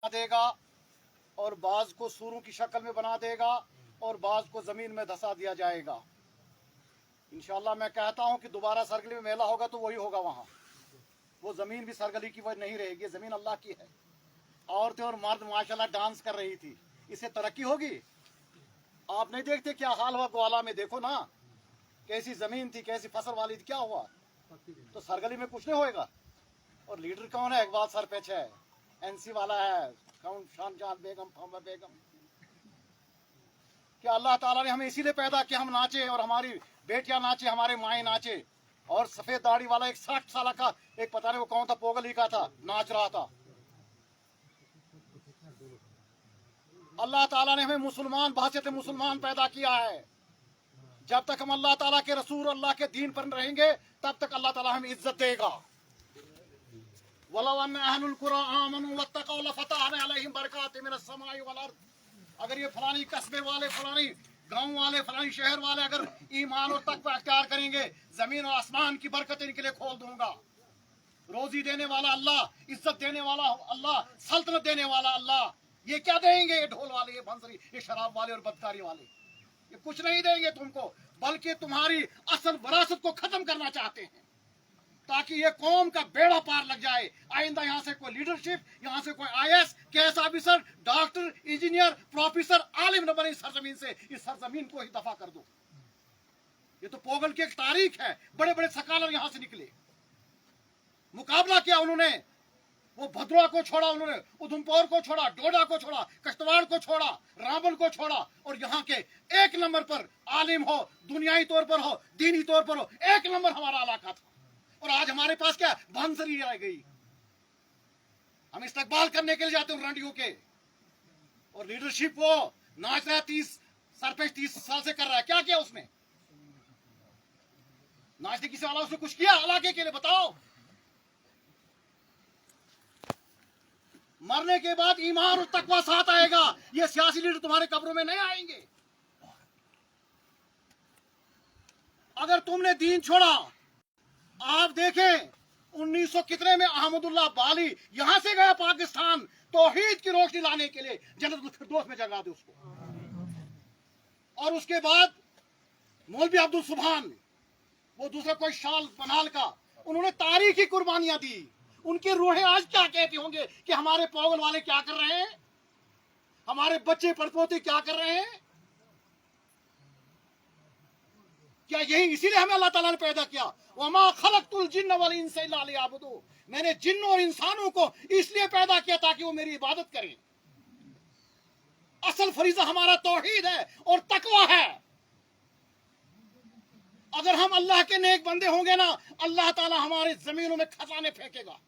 देगा और बाज को सूरों की शक्ल में बना देगा और बाज को जमीन में धंसा दिया जाएगा। इंशाअल्लाह मैं कहता हूं कि दोबारा सरगली में मेला होगा तो वही होगा वहां। वो जमीन भी सरगली की वजह नहीं रहेगी, जमीन अल्लाह की है। औरतें और मर्द माशाल्लाह डांस कर रही थी, इससे तरक्की होगी? आप नहीं देखते क्या हाल हुआ ग्वाला में? देखो ना कैसी जमीन थी, कैसी फसल वाली थी, क्या हुआ? तो सरगली में कुछ नहीं होएगा। और लीडर कौन है? इकबाल सर पेच है, एनसी वाला है, कौन? शानजान बेगम, फामा बेगम। क्या अल्लाह ताला ने हमें इसीलिए पैदा किया हम नाचे और हमारी बेटियां नाचे, हमारे माएँ नाचे? और सफेद दाढ़ी वाला एक 60 साल का, एक पता नहीं वो कौन था, पोगल ही का था, नाच रहा था। अल्लाह ताला ने हमें मुसलमान, बहसीत मुसलमान पैदा किया है। जब तक हम अल्लाह ताला के रसूल, अल्लाह के दीन पर रहेंगे, तब तक अल्लाह ताला हमें इज्जत देगा। वलौ अन्ना अहलुल कुरा आमनू वत्तक़ौ लफ़तहना अलैहिम बरकातिम मिनस समाई वल अर्द। अगर ये फलानी कस्बे वाले, फलानी गांव वाले, फलानी शहर वाले अगर ईमान और तक़वा अख्तियार करेंगे, जमीन और आसमान की बरकत इनके लिए खोल दूंगा। रोजी देने वाला अल्लाह, इज्जत देने वाला अल्लाह, सल्तनत देने वाला अल्लाह। ये क्या देंगे? ये ढोल वाले, ये बंसरी, ये शराब वाले और बदकारी वाले, ये कुछ नहीं देंगे तुमको, बल्कि तुम्हारी असल विरासत को खत्म करना चाहते हैं ताकि ये कौम का बेड़ा पार लग जाए। आइंदा यहाँ से कोई लीडरशिप, यहाँ से कोई IAS, KS officer, doctor, engineer, professor, आलिम न बने इस सरजमीन से। इस सरजमीन को ही दफा कर दो। ये तो पोगल की एक तारीख है, बड़े बड़े सकालर यहाँ से निकले, मुकाबला किया उन्होंने। वो भद्रवा को छोड़ा उन्होंने, उधमपुर को छोड़ा, डोडा को छोड़ा, कश्तवाड़ को छोड़ा, रावल को छोड़ा, और यहाँ के एक नंबर पर आलिम हो, दुनियाई तौर पर हो, दीनी तौर पर हो, एक नंबर हमारा इलाका था। और आज हमारे पास क्या? भंसरी आ गई। हम इस्तकबाल करने के लिए जाते हैं रंडियों के, और लीडरशिप वो नाच रहा है, 30 सरपंच 30 साल से कर रहा है। क्या किया उसने? नाचने किसी वाला उसने कुछ किया इलाके के लिए? बताओ। मरने के बाद ईमान और तकवा साथ आएगा। ये सियासी लीडर तुम्हारे कब्रों में नहीं आएंगे। अगर तुमने दीन छोड़ा, आप देखें 1900 कितने में अहमदुल्लाह बाली यहां से गया पाकिस्तान तौहीद की रोशनी लाने के लिए, जन्नतुल फिरदौस में जगा दे उसको। और उसके बाद मौलवी अब्दुल सुभान, वो दूसरा कोई शाल बनाल का, उन्होंने तारीखी कुर्बानियां दी। उनकी रूहें आज क्या कहती होंगे कि हमारे पोगल वाले क्या कर रहे हैं, हमारे बच्चे पड़पोते क्या कर रहे हैं? क्या यही इसीलिए हमें अल्लाह ताला ने पैदा किया? वमा खलक़तुल जिन्न वल इंसा इल्ला लियअबुदून। मैंने जिन्नों और इंसानों को इसलिए पैदा किया ताकि वो मेरी इबादत करें। असल फरीज़ा हमारा तौहीद है और तकवा है। अगर हम अल्लाह के नेक बंदे होंगे ना, अल्लाह ताला हमारे जमीनों में खजाने फेंकेगा।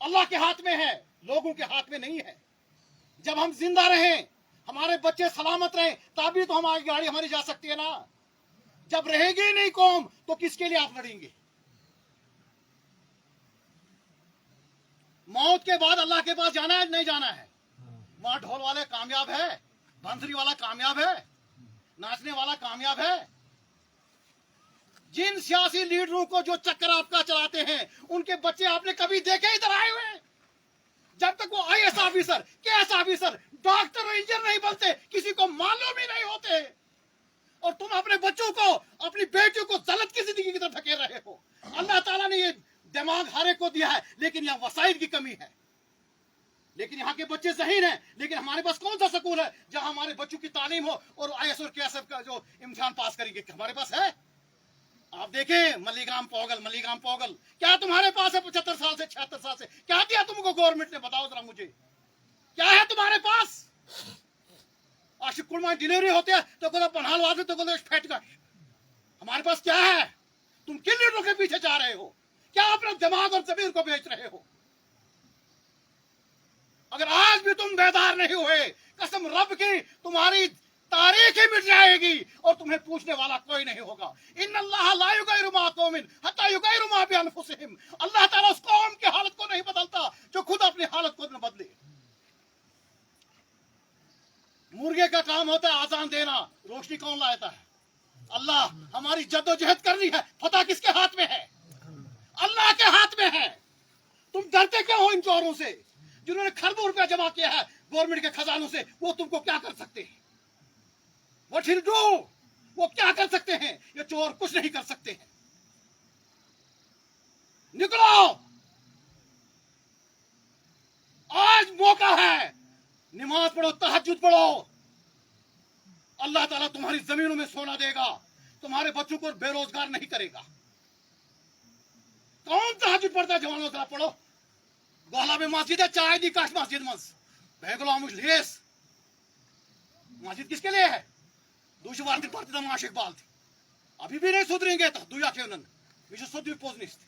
अल्लाह के हाथ में है, लोगों के हाथ में नहीं है। जब हम जिंदा रहें, हमारे बच्चे सलामत रहें, तभी तो हमारी गाड़ी हमारी जा सकती है ना। जब रहेगी नहीं कौम, तो किसके लिए आप लड़ेंगे? मौत के बाद अल्लाह के पास जाना है नहीं जाना है? वहां ढोल वाले कामयाब है, बंसरी वाला कामयाब है, नाचने वाला कामयाब है। जिन सियासी लीडरों को जो चक्कर आपका चलाते हैं, उनके बच्चे आपने कभी देखे इधर आए हुए? जब तक वो IAS officer, KS officer, doctor और इंजीनियर नहीं बनते, किसी को मालूम ही नहीं होते। और तुम अपने बच्चों को, अपनी बेटियों को जलत की जिंदगी की तरफ धकेल रहे हो। अल्लाह ताला ने ये दिमाग हर एक को दिया है, लेकिन यहाँ वसाइल की कमी है। लेकिन यहाँ के बच्चे ज़हीन हैं, लेकिन हमारे पास कौन सा स्कूल है जहाँ हमारे बच्चों की तालीम हो और IAS और KS का जो इम्तिहान पास करेंगे? हमारे पास है? आप देखें मलीग्राम पोगल, क्या तुम्हारे पास है? 75 साल से 76 साल से क्या दिया तुमको गवर्नमेंट ने? बताओ जरा मुझे, क्या है तुम्हारे पास? आशिकुल में डिलीवरी होते हैं तो कहते पन्हाल वाले, तो कहते फैट का। हमारे पास क्या है? तुम किन लीडरों के पीछे जा रहे हो? क्या अपने दिमाग और जमीन को बेच रहे हो? अगर आज भी तुम बेदार नहीं हुए, कसम रब की तुम्हारी तारीख ही मिट जाएगी और तुम्हें पूछने वाला कोई नहीं होगा। इन्नल्लाह ला युगय्यिरु मा कौमिन हत्ता युगय्यिरु मा बिअनफुसिहिम। अल्लाह ताला उस कौम की हालत को नहीं बदलता जो खुद अपनी हालत को न बदले। मुर्गे का काम होता है आजान देना, रोशनी कौन लाता है? अल्लाह। हमारी जद्दोजहद करनी है, फतह किसके हाथ में है? अल्लाह के हाथ में है। तुम डरते क्यों हो इन चोरों से जिन्होंने खरबों रुपया जमा किया है गवर्नमेंट के खजानों से? वो तुमको क्या कर सकते हैं? What he'll do? वो क्या कर सकते हैं? ये चोर कुछ नहीं कर सकते हैं। निकलो, आज मौका है, नमाज पढ़ो, तहज्जुद पढ़ो। अल्लाह ताला तुम्हारी जमीनों में सोना देगा, तुम्हारे बच्चों को बेरोजगार नहीं करेगा। कौन तहज्जुद पढ़ता है? जवानों तरह पढ़ो। गोहला में मस्जिद है, चाय दी काश मस्जिद मस भेगलो आमुश लेस। मस्जिद किसके लिए है? दूसरी बार पढ़ती था माश इकबाल थी, अभी भी नहीं सुधरेंगे। तो दुया के उन्होंने विशेष सुधरी पोजनिस्ट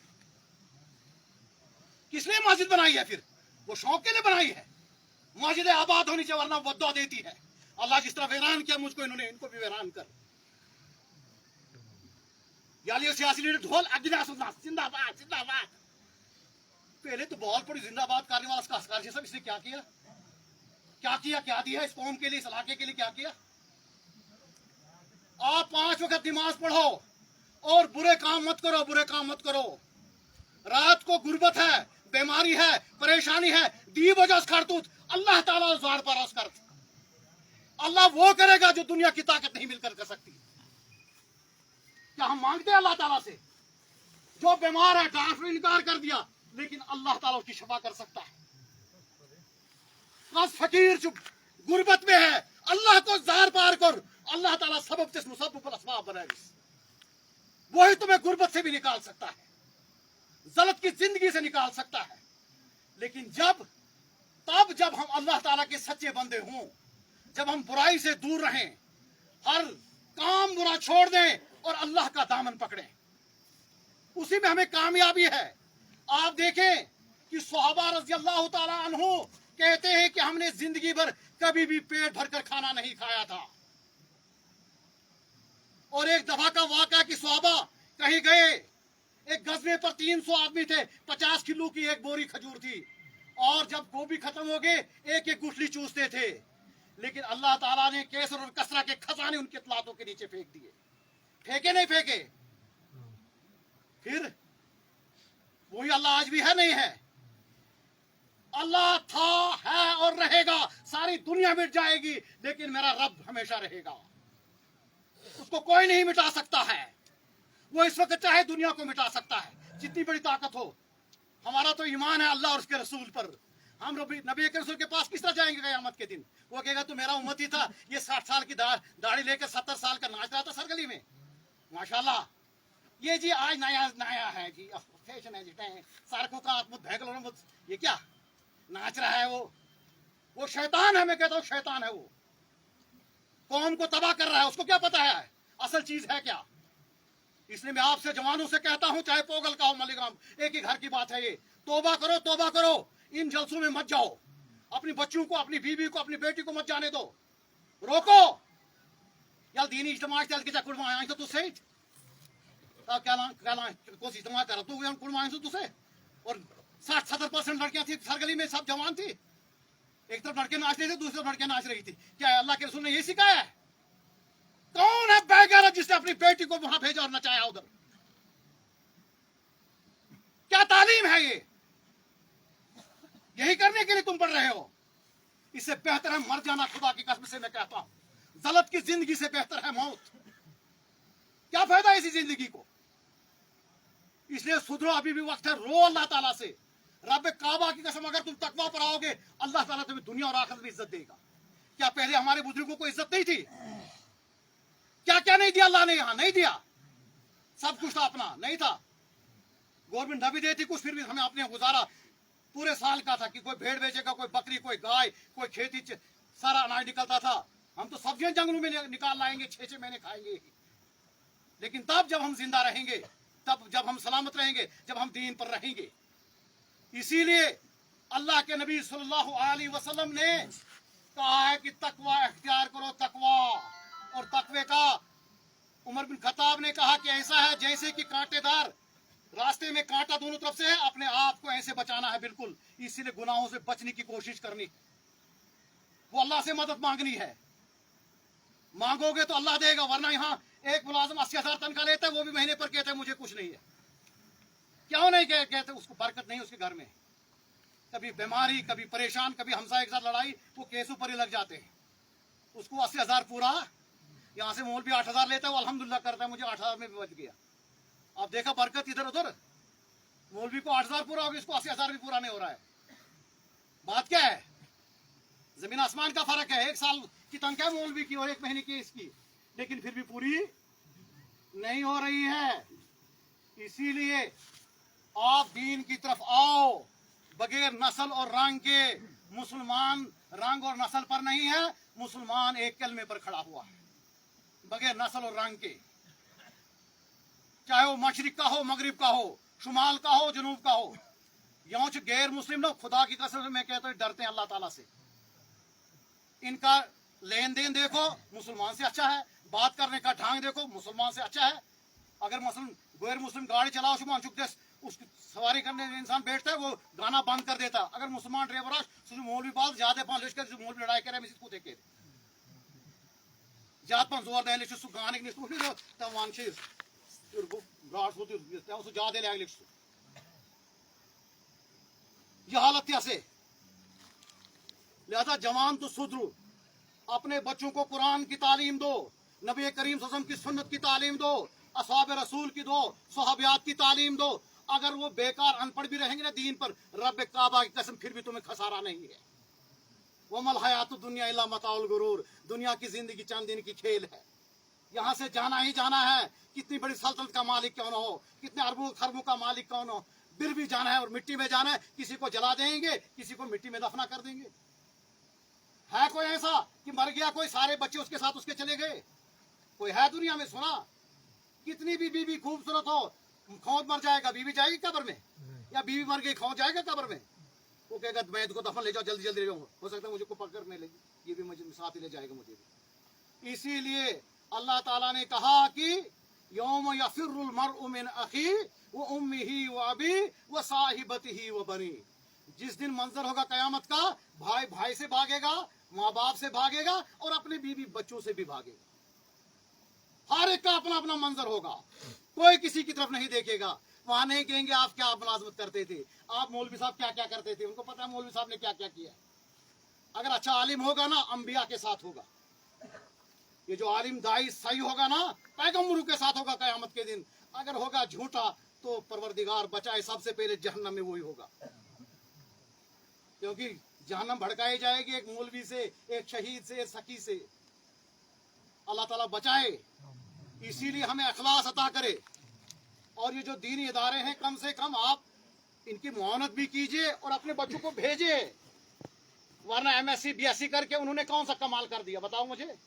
किस लिए मस्जिद बनाई है? फिर वो शौक के लिए बनाई है। मस्जिद आबाद होनी चाहिए, वरना बद्दुआ देती है। अल्लाह जिस तरह वीरान किया मुझको, इन्होंने इनको भी वीरान कर। याली सियासी लीडर ढोल अग्निया जिंदाबाद जिंदाबाद। पहले तो बहुत बड़ी जिंदाबाद करने वाला इसका सब इसने क्या किया? क्या किया? क्या दिया इस कौम के लिए, इस इलाके के लिए क्या किया? आप 5 वक्त नमाज पढ़ो और बुरे काम मत करो, बुरे काम मत करो। रात को गुर्बत है, बीमारी है, परेशानी है, दी वजह करतूत अल्लाह ताला ज़ार पर कर। अल्लाह वो करेगा जो दुनिया की ताकत नहीं मिलकर कर सकती। क्या हम मांगते हैं अल्लाह ताला से? जो बीमार है डॉक्टर ने इनकार कर दिया, लेकिन अल्लाह ताला उसकी शफा कर सकता है। बस फकीर जो गुर्बत में है, अल्लाह को ज़ार पार कर। अल्लाह ताला सबब से मुसब्बिब असबाब बनाएगी, वही तुम्हें गुर्बत से भी निकाल सकता है, जलत की जिंदगी से निकाल सकता है। लेकिन जब हम अल्लाह ताला के सच्चे बंदे हों, जब हम बुराई से दूर रहें, हर काम बुरा छोड़ दें और अल्लाह का दामन पकड़ें, उसी में हमें कामयाबी है। आप देखें कि सहाबा रज़ी अल्लाह ताला अन्हु कहते हैं कि हमने जिंदगी भर कभी भी पेट भरकर खाना नहीं खाया था। और एक दफा का वाक़ा कि सहाबा कहीं गए, एक गज़वे पर 300 आदमी थे, 50 किलो की एक बोरी खजूर थी, और जब गोभी खत्म हो गए एक एक गुठली चूसते थे। लेकिन अल्लाह ताला ने केसर और कसरा के खजाने उनके तलातों के नीचे फेंक दिए। फेंके नहीं फेंके? फिर वही अल्लाह आज भी है नहीं है? अल्लाह था, है और रहेगा। सारी दुनिया मिट जाएगी, लेकिन मेरा रब हमेशा रहेगा। उसको कोई नहीं मिटा सकता है। वो इस वक्त चाहे दुनिया को मिटा सकता है, जितनी बड़ी ताकत हो। हमारा तो ईमान है अल्लाह और उसके रसूल पर। हम नबी के रसूल के पास किस तरह जाएंगे क़यामत के दिन? वो कहेगा तू मेरा उम्मती था, ये 60 साल की दाढ़ी लेकर 70 साल का नाच रहा था सरगली में, माशाल्लाह। ये जी आज नया है जी, फैशन है जी, सारकों का आत्मुद भैगल, ये क्या नाच रहा है? वो शैतान है। मैं कहता हूँ शैतान है। वो कौम को तबाह कर रहा है, उसको क्या पता है असल चीज है क्या? इसलिए मैं आपसे जवानों से कहता हूं, चाहे पोगल का हो मलिग्राम, एक ही घर की बात है ये। तौबा करो, तौबा करो, इन जलसों में मत जाओ। अपनी बच्चों को, अपनी बीवी को, अपनी बेटी को मत जाने दो, रोको। यार दीनी इज्तिमा के कुड़माएं तो तुझसे कोई इज्तिमा कर तू कुड़माएं तो तुझसे। और 60-70% लड़कियां थी सरगली में, सब जवान थी। एक तरफ लड़के नाच रहे थे, दूसरी तरफ लड़कियां नाच रही थी। क्या अल्लाह के रसूल ने ये सिखाया है? कौन है बेगैर जिसने अपनी बेटी को वहां भेजा और नचाया उधर? क्या तालीम है ये? यही करने के लिए तुम पढ़ रहे हो? इससे बेहतर है मर जाना। खुदा की कसम से मैं कहता हूं, जलत की जिंदगी से बेहतर है मौत। क्या फायदा इसी जिंदगी को? इसलिए सुधरो, अभी भी वक्त है। रो अल्लाह ताला से। रब काबा की कसम, अगर तुम तकवा पर आओगे, अल्लाह ताला तुम्हें दुनिया और आखिरत में इज्जत देगा। क्या पहले हमारे बुजुर्गों को इज्जत नहीं थी? क्या क्या नहीं दिया अल्लाह ने? यहां नहीं दिया, सब कुछ था अपना, नहीं था। गवर्नमेंट न भी देती कुछ, फिर भी हमें अपने गुजारा पूरे साल का था कि कोई भेड़ बेचेगा, कोई बकरी, कोई गाय, कोई खेती, सारा अनाज निकलता था। हम तो सब्जियां जंगलों में निकाल लाएंगे, 6-6 महीने खाएंगे। लेकिन तब जब हम जिंदा रहेंगे, तब जब हम सलामत रहेंगे, जब हम दीन पर रहेंगे। इसीलिए अल्लाह के नबी सल्लल्लाहु अलैहि वसल्लम ने कहा है कि तकवा इख्तियार करो, तकवा। और तकवे का उमर बिन खत्ताब ने कहा कि ऐसा है जैसे कि कांटेदार रास्ते में, कांटा दोनों तरफ से है, अपने आप को ऐसे बचाना है बिल्कुल। इसीलिए गुनाहों से बचने की कोशिश करनी, वो अल्लाह से मदद मांगनी है। मांगोगे तो अल्लाह देगा, वरना यहाँ एक मुलाजिम 80,000 तनख्वाह लेता है, वो भी महीने पर कहता है मुझे कुछ नहीं है। क्यों नहीं कहते? उसको बरकत नहीं उसके घर में। कभी बीमारी, कभी परेशान, कभी हमसाए के साथ लड़ाई, वो केसों पर ही लग जाते हैं। उसको 80,000 पूरा, यहाँ से मौलवी 8,000 लेता है, वो अल्हम्दुलिल्लाह करता है, मुझे 8,000 में भी बच गया। अब देखा बरकत इधर उधर, मौलवी को 8,000 पूरा हो गया, इसको 80,000 भी पूरा नहीं हो रहा है। बात क्या है? जमीन आसमान का फर्क है। 1 साल की तनख्वाह मौलवी की और 1 महीने की इसकी, लेकिन फिर भी पूरी नहीं हो रही है। इसीलिए आप दीन की तरफ आओ, बगैर नस्ल और रंग के। मुसलमान रंग और नस्ल पर नहीं है, मुसलमान एक कलमे पर खड़ा हुआ है, बगैर नस्ल और रंग के। चाहे वो मशरिक का हो, मगरिब का हो, शुमाल का हो, जनूब का हो। यहाँ जो गैर मुस्लिम लोग, खुदा की कसम से मैं कहता हूँ, डरते हैं अल्लाह ताला से। इनका लेन देन देखो, मुसलमान से अच्छा है। बात करने का ढंग देखो, मुसलमान से अच्छा है। अगर गैर मुस्लिम गाड़ी चलाओ, शुमान चुक उसकी सवारी करने इंसान बैठता है, वो गाना बंद कर देता। अगर मुसलमान ड्राइवर मौलवी बात ज्यादा पान कर मौलवी लड़ाई करे को देखे ज्यादा पान जोर दे गाने तवान ज्यादा लैग ये हालत कैसे। लिहाजा जवान तो सुधरो, अपने बच्चों को कुरान की तालीम दो, नबी करीम सल्लल्लाहु अलैहि वसल्लम की सुन्नत की तालीम दो, असहाब रसूल की दो, सहाबियात की तालीम दो। अगर वो बेकार अनपढ़ भी रहेंगे ना दीन पर, रब काबा की कसम फिर भी तुम्हें खसारा नहीं है। वमल हयातुद दुनिया इल्ला मताउल गुरूर, दुनिया की जिंदगी चंद दिन की खेल है। यहाँ से जाना ही जाना है, कितनी बड़ी सल्तनत का मालिक क्यों न हो, कितने अरबों खरबों का मालिक क्यों न हो, फिर भी जाना है और मिट्टी में जाना है। किसी को जला देंगे, किसी को मिट्टी में दफना कर देंगे। है कोई ऐसा कि मर गया कोई, सारे बच्चे उसके साथ उसके चले गए? कोई है दुनिया में? सुना? कितनी भी बीवी खूबसूरत हो, खौद मर जाएगा, बीवी जाएगी कब्र में? या बीवी मर गई, खौद जाएगा कब्र में? वो कहेगा मैं इसको दफन ले जाओ, जल्दी जल्दी ले जाऊंगा, हो सकता है मुझे को पकड़ में लेगी, ये भी मुझे साथ ही ले जाएगा मुझे भी। इसीलिए अल्लाह ताला ने कहा कि यौम यफिरुल मरउ मिन अखी व उम्मिही व अबी व साहिबतिही व बनी। जिस दिन मंजर होगा कयामत का, भाई भाई से भागेगा, माँ बाप से भागेगा और अपने बीवी बच्चों से भी भागेगा। हर एक का अपना अपना मंजर होगा, कोई किसी की तरफ नहीं देखेगा। वहां नहीं कहेंगे आप क्या मुलाजमत करते थे, आप मौलवी साहब क्या क्या करते थे, उनको पता है मौलवी साहब ने क्या क्या किया। अगर अच्छा आलिम होगा ना, अंबिया के साथ होगा। ये जो आलिम दाई सही होगा ना, पैगम्बरों के साथ होगा कयामत के दिन। अगर होगा झूठा तो परवरदिगार बचाए, सबसे पहले जहन्नम में वही होगा, क्योंकि जहन्नम भड़काई जाएगी एक मौलवी से, एक शहीद से, एक सकी से। अल्लाह ताला बचाए। इसीलिए हमें अखलास अता करे। और ये जो दीनी इदारे हैं, कम से कम आप इनकी मुआवनत भी कीजिए और अपने बच्चों को भेजिए। वरना MSc BSc करके उन्होंने कौन सा कमाल कर दिया बताओ मुझे।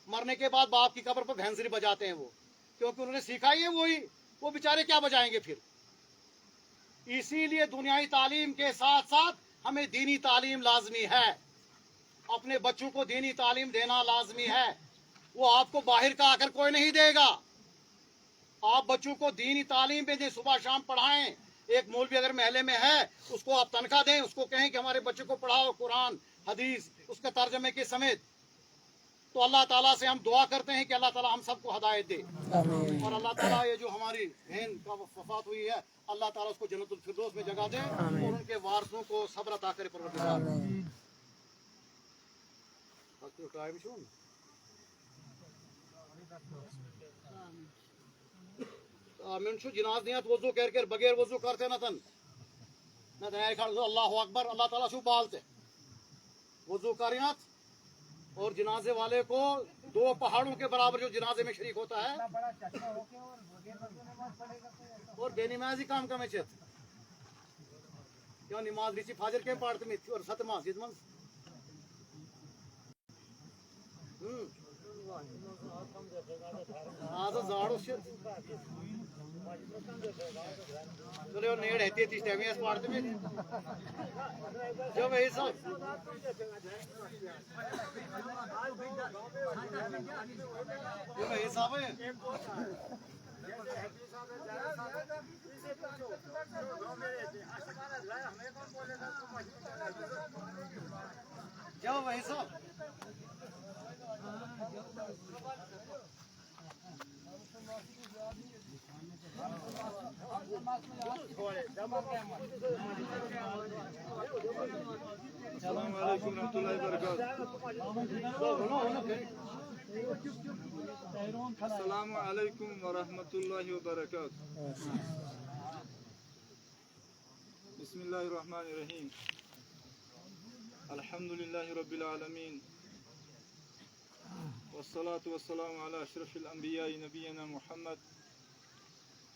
मरने के बाद बाप की कब्र पर भैंसरी बजाते हैं वो, क्योंकि उन्होंने सीखा ही है वही। वो बेचारे क्या बजाएंगे फिर। इसीलिए दुनियाई तालीम के साथ साथ हमें दीनी तालीम लाजमी है। अपने बच्चों को दीनी तालीम देना लाजमी है। वो आपको बाहर का आकर कोई नहीं देगा। आप बच्चों को दीनी तालीम पे दें, सुबह शाम पढ़ाएं। एक मौलवी अगर महल्ले में है, उसको आप तनख्वाह दें, उसको कहें कि हमारे बच्चे को पढ़ाओ कुरान हदीस उसके तर्जमे के समेत। तो अल्लाह ताला से हम दुआ करते हैं कि अल्लाह ताला हम सबको हदायत दे। और अल्लाह ताला ये जो हमारी बहन का वफात हुई है, अल्लाह ताला उसको जन्नतुल फिरदौस में जगह दे और उनके वारसों को सब्र अता करे परवरदिगार। आमीन। जिनाज नियत वजू कर बगैर वजू करते न तन न दया खड़ अल्लाह अकबर। अल्लाह ताला शु बालते वजू करियत और जनाजे वाले को 2 पहाड़ों के बराबर जो जनाजे में शरीक होता है और बेनमाजी काम का में चेत क्यों नमाज लीची फाजर के पढ़ते में और सतमा जिदमन आज जाड़ो चलो नेड़ है 33 टाइम पढ़ते में जो भाई साहब जो भाई साहब जो भाई साहब السلام علیکم ورحمۃ اللہ وبرکاتہ. السلام علیکم ورحمۃ اللہ وبرکاتہ. بسم اللہ الرحمن الرحیم. الحمد للہ رب العالمین والصلاة والسلام علی اشرف الانبیاء نبینا محمد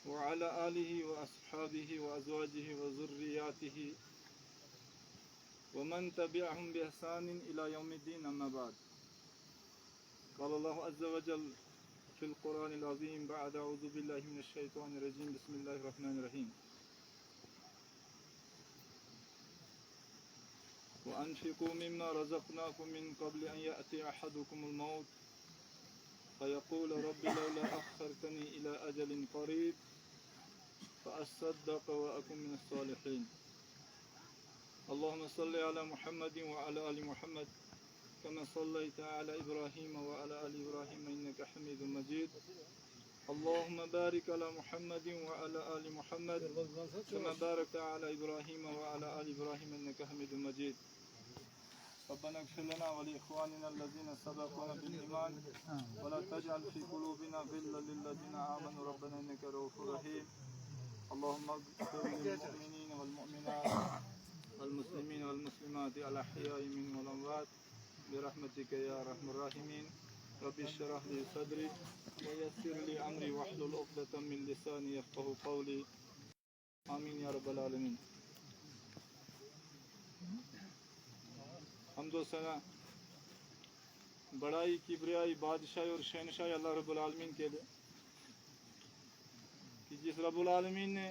وعلى آلہ واصحابہ وازواجہ وذریاتہ ومن تبعهم بإحسان إلى يوم الدين. أما بعد. قال الله عز وجل في القرآن العظيم بعد أعوذ بالله من الشيطان الرجيم. بسم الله الرحمن الرحيم. وأنفقوا مما رزقناكم من قبل أن يأتي أحدكم الموت فيقول رب لولا أخرتني إلى أجل قريب فأصدق وأكن من الصالحين. اللهم صل على محمد وعلى آل محمد كما صليت على إبراهيم وعلى آل إبراهيم إنك حميد مجيد. اللهم بارك على محمد وعلى آل محمد كما باركت على إبراهيم وعلى آل إبراهيم إنك حميد مجيد. ربنا اغفر لنا ولإخواننا الذين سبقونا بالإيمان ولا تجعل في قلوبنا غلا للذين آمنوا ربنا إنك رؤوف رحيم. اللهم اغفر للمؤمنين والمؤمنات والمسلمين والمسلمات الأحياء منهم والأموات برحمتك يا أرحم الراحمين. رب اشرح لي صدري ويسر لي أمري واحلل عقدة من لساني يفقهوا قولي. آمين يا رب العالمين. حمد و ثنا بڑائی کبریائی بادشاہی اور شہنشاہی اللہ رب العالمین کے لیے کہ جس رب العالمین نے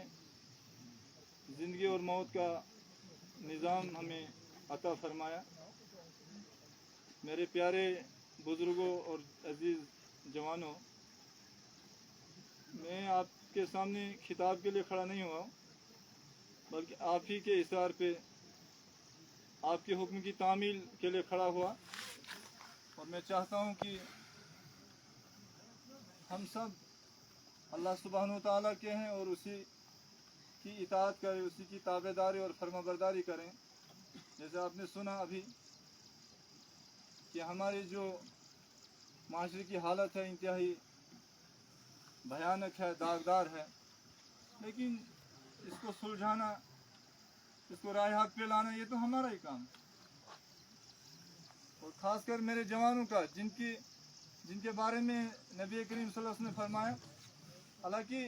زندگی اور موت کا نظام ہمیں عطا فرمایا. میرے پیارے بزرگوں اور عزیز جوانوں، میں آپ کے سامنے خطاب کے لیے کھڑا نہیں ہوا بلکہ آپ ہی کے اشارے پہ آپ کے حکم کی تعمیل کے لیے کھڑا ہوا. اور میں چاہتا ہوں کہ ہم سب اللہ سبحانہ و تعالیٰ کے ہیں اور اسی کی اطاعت کریں، اسی کی تابع داری اور فرما برداری کریں. جیسے آپ نے سنا ابھی کہ ہماری جو معاشرے کی حالت ہے انتہائی بھیانک ہے، داغدار ہے، لیکن اس کو سلجھانا، اس کو راہ حق پہ لانا یہ تو ہمارا ہی کام ہے. اور خاص کر میرے جوانوں کا جن کے بارے میں نبی کریم صلی اللہ علیہ وسلم نے فرمایا، حالانکہ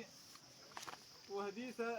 وہ حدیث ہے